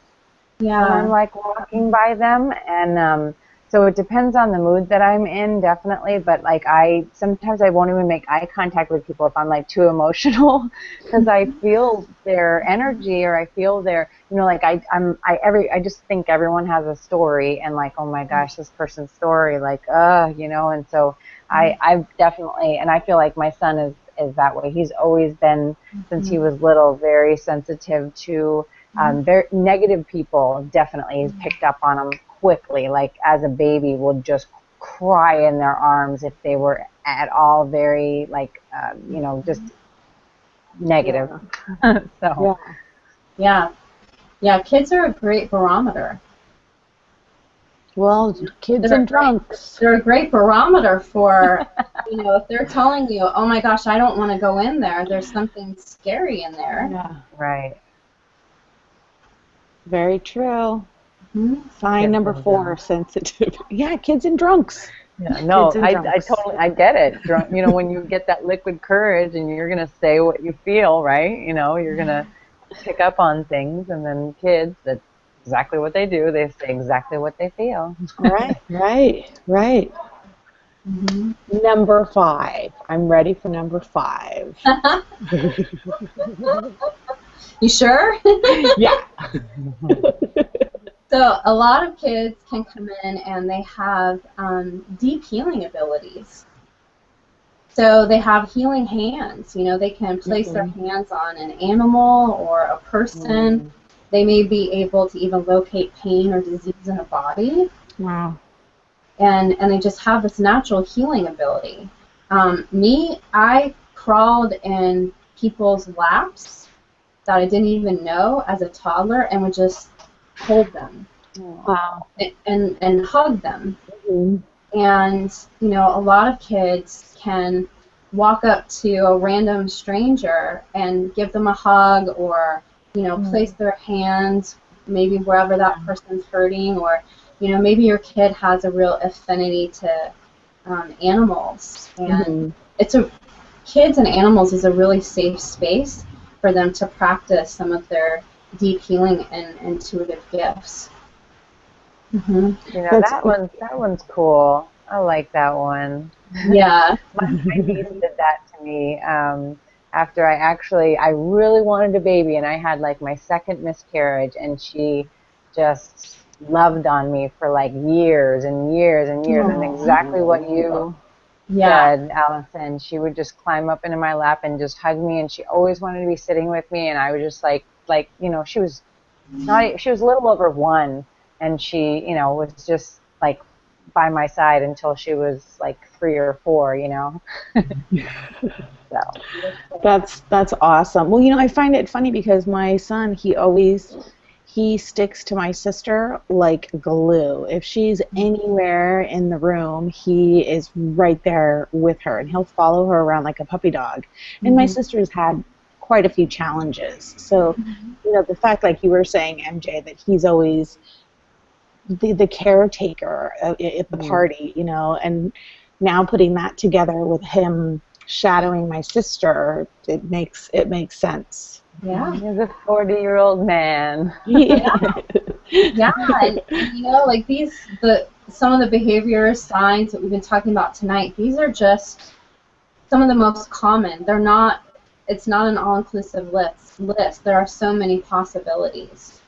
[SPEAKER 2] when I'm like walking by them, and so it depends on the mood that I'm in, definitely, but like sometimes I won't even make eye contact with people if I'm like too emotional because I feel their energy, or I feel their, you know, like I just think everyone has a story, and like, oh my gosh, this person's story, like, you know, and so I've definitely, and I feel like my son is that way. He's always been, since he was little, very sensitive to very negative people. Definitely, he's picked up on them quickly. Like, as a baby, would just cry in their arms if they were at all very, like, you know, just negative. So
[SPEAKER 3] yeah, kids are a great barometer.
[SPEAKER 1] Well, kids and drunks.
[SPEAKER 3] They're a great barometer for, you know, if they're telling you, oh my gosh, I don't want to go in there, there's something scary in there.
[SPEAKER 1] Yeah.
[SPEAKER 2] Right.
[SPEAKER 1] Very true.
[SPEAKER 3] Mhm.
[SPEAKER 1] Sign
[SPEAKER 2] Kids
[SPEAKER 1] number
[SPEAKER 2] and
[SPEAKER 1] 4,
[SPEAKER 2] drunks.
[SPEAKER 1] sensitive. Yeah, kids and drunks.
[SPEAKER 2] Yeah,
[SPEAKER 1] Kids
[SPEAKER 2] no,
[SPEAKER 1] and
[SPEAKER 2] I
[SPEAKER 1] drunks.
[SPEAKER 2] totally, I get it. Drunk, when you get that liquid courage and you're gonna say what you feel, right? You're gonna pick up on things, and then kids, that's exactly what they do. They say exactly what they feel.
[SPEAKER 1] Right, right, right.
[SPEAKER 3] Mhm.
[SPEAKER 1] Number 5. I'm ready for number 5.
[SPEAKER 3] You sure?
[SPEAKER 1] Yeah.
[SPEAKER 3] So a lot of kids can come in and they have deep healing abilities. So they have healing hands. They can place their
[SPEAKER 1] Mhm.
[SPEAKER 3] hands on an animal or a person.
[SPEAKER 2] Mm,
[SPEAKER 3] They may be able to even locate pain or disease in a body,
[SPEAKER 1] Wow.
[SPEAKER 3] and they just have this natural healing ability. I crawled in people's laps that I didn't even know as a toddler and would just hold them
[SPEAKER 1] Wow.
[SPEAKER 3] and hug them.
[SPEAKER 1] Mhm.
[SPEAKER 3] And, a lot of kids can walk up to a random stranger and give them a hug or, place their hands maybe wherever that person's hurting, or, maybe your kid has a real affinity to animals. And
[SPEAKER 1] Mhm.
[SPEAKER 3] it's a kids and animals is a really safe space for them to practice some of their deep healing and intuitive gifts. Hmm.
[SPEAKER 1] That's
[SPEAKER 2] that one's cool. I like that one.
[SPEAKER 3] Yeah.
[SPEAKER 2] My niece did that to me after I really wanted a baby, and I had like my second miscarriage, and she just loved on me for like years and years and years, and exactly what you
[SPEAKER 3] Yeah.
[SPEAKER 2] said, Allison. She would just climb up into my lap and just hug me, and she always wanted to be sitting with me, and I was just she was a little over 1, and she, was just like by my side until she was like 3 or 4. So,
[SPEAKER 1] that's awesome. Well, I find it funny because my son, he sticks to my sister like glue. If she's anywhere in the room, he is right there with her, and he'll follow her around like a puppy dog. And my
[SPEAKER 3] Hmm.
[SPEAKER 1] sister's had quite a few challenges. So, the fact, like you were saying, MJ, that he's always the caretaker at the
[SPEAKER 2] mm,
[SPEAKER 1] party, and now putting that together with him shadowing my sister, it makes sense.
[SPEAKER 3] Yeah.
[SPEAKER 2] he's a 40-year-old man.
[SPEAKER 1] Yeah.
[SPEAKER 3] Yeah. And like some of the behavior signs that we've been talking about tonight, these are just some of the most common. It's not an all-inclusive list. There are so many possibilities.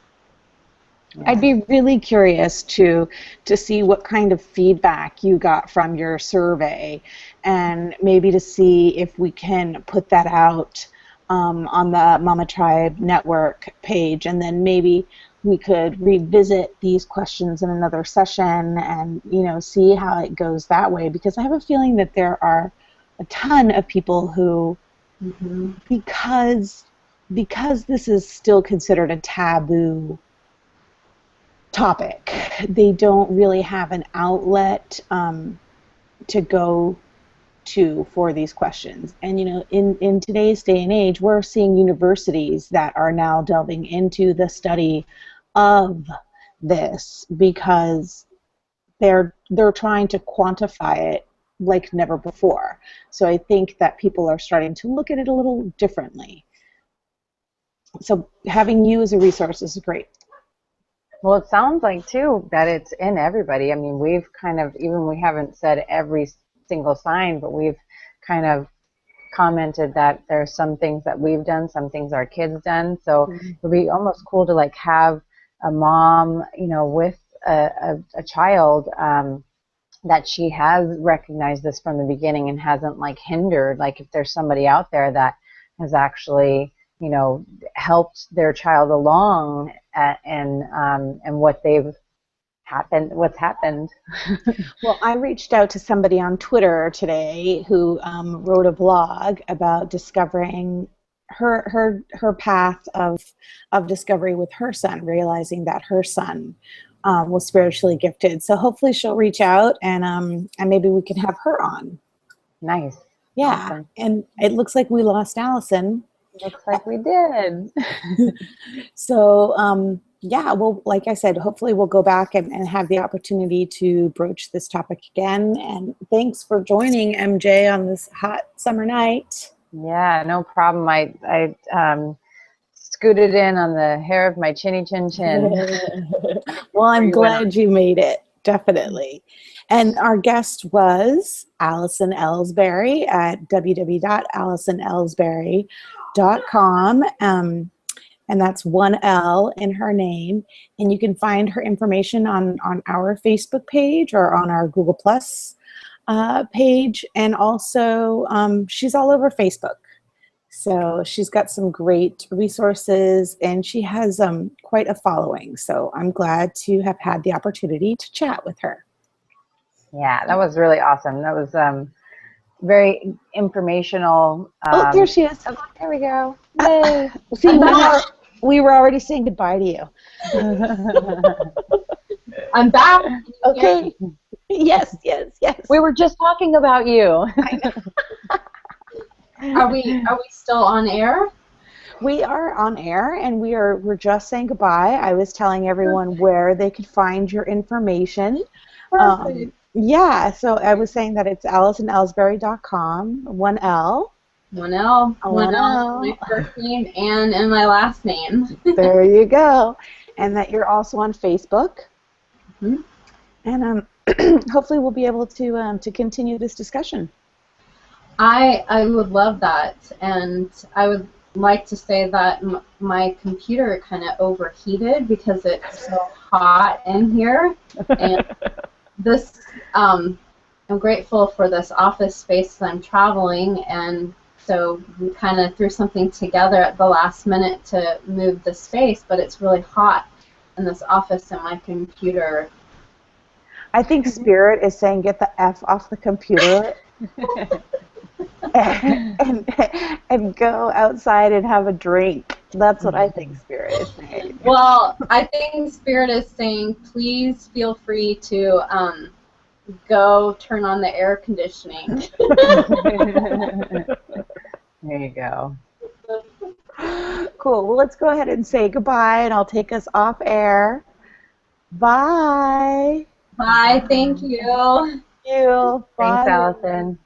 [SPEAKER 1] I'd
[SPEAKER 2] Yeah.
[SPEAKER 1] be really curious to see what kind of feedback you got from your survey, and maybe to see if we can put that out on the Mama Tribe Network page, and then maybe we could revisit these questions in another session and see how it goes that way, because I have a feeling that there are a ton of people who,
[SPEAKER 3] Hmm.
[SPEAKER 1] because this is still considered a taboo topic, they don't really have an outlet to go to for these questions. And in today's day and age, we're seeing universities that are now delving into the study of this because they're trying to quantify it like never before. So I think that people are starting to look at it a little differently. So having you as a resource is great.
[SPEAKER 2] Well, it sounds like too that it's in everybody. I mean, we've kind of, even we haven't said every single sign, but we've kind of commented that there's some things that we've done, some things our kids done. So it'd be almost cool to like have a mom, with a child, that she has recognized this from the beginning and hasn't like hindered. Like if there's somebody out there that has actually, helped their child along and what's happened.
[SPEAKER 1] Well, I reached out to somebody on Twitter today who wrote a blog about discovering her path of discovery with her son, realizing that her son was spiritually gifted. So hopefully she'll reach out and maybe we can have her on.
[SPEAKER 2] Nice.
[SPEAKER 1] Yeah,
[SPEAKER 2] Awesome.
[SPEAKER 1] and it looks like we lost Allison.
[SPEAKER 2] Looks like we did.
[SPEAKER 1] So yeah, well, like I said, hopefully we'll go back and have the opportunity to broach this topic again. And thanks for joining, MJ, on this hot summer night.
[SPEAKER 2] Yeah, no problem. I scooted in on the hair of my chinny chin chin.
[SPEAKER 1] Well,
[SPEAKER 2] Where
[SPEAKER 1] I'm
[SPEAKER 2] you went on.
[SPEAKER 1] glad you made it, definitely. And our guest was Alison Elsberry at www.alisonelsberry.com. And that's one L in her name. And you can find her information on our Facebook page or on our Google Plus page. And also, she's all over Facebook. So she's got some great resources and she has quite a following. So I'm glad to have had the opportunity to chat with her.
[SPEAKER 2] Yeah, that was really awesome. That was very informational.
[SPEAKER 1] Oh, there she is.
[SPEAKER 2] Oh, there we go. Yay.
[SPEAKER 1] See, we were already saying goodbye to you.
[SPEAKER 3] I'm back.
[SPEAKER 1] Okay. Yes, yes, yes.
[SPEAKER 2] We were just talking about you.
[SPEAKER 3] Are we still on air?
[SPEAKER 1] We are on air and we're just saying goodbye. I was telling everyone where they could find your information. Yeah, so I was saying that it's AlisonElsberry.com, one L.
[SPEAKER 3] One L.
[SPEAKER 1] One L.
[SPEAKER 3] My first name and in my last name.
[SPEAKER 1] There you go. And that you're also on Facebook.
[SPEAKER 3] Mm-hmm.
[SPEAKER 1] And hopefully we'll be able to continue this discussion.
[SPEAKER 3] I would love that, and I would like to say that my computer kind of overheated because it's so hot in here, and this I'm grateful for this office space that I'm traveling, and so we kind of threw something together at the last minute to move the space, but it's really hot in this office, and my computer.
[SPEAKER 1] I think Spirit is saying get the F off the computer. and go outside and have a drink. That's what I think Spirit is saying.
[SPEAKER 3] Well, I think Spirit is saying, please feel free to go turn on the air conditioning.
[SPEAKER 2] There you go.
[SPEAKER 1] Cool. Well, let's go ahead and say goodbye, and I'll take us off air. Bye.
[SPEAKER 3] Bye. Thank you.
[SPEAKER 1] Thank you. Bye.
[SPEAKER 2] Thanks, Allison.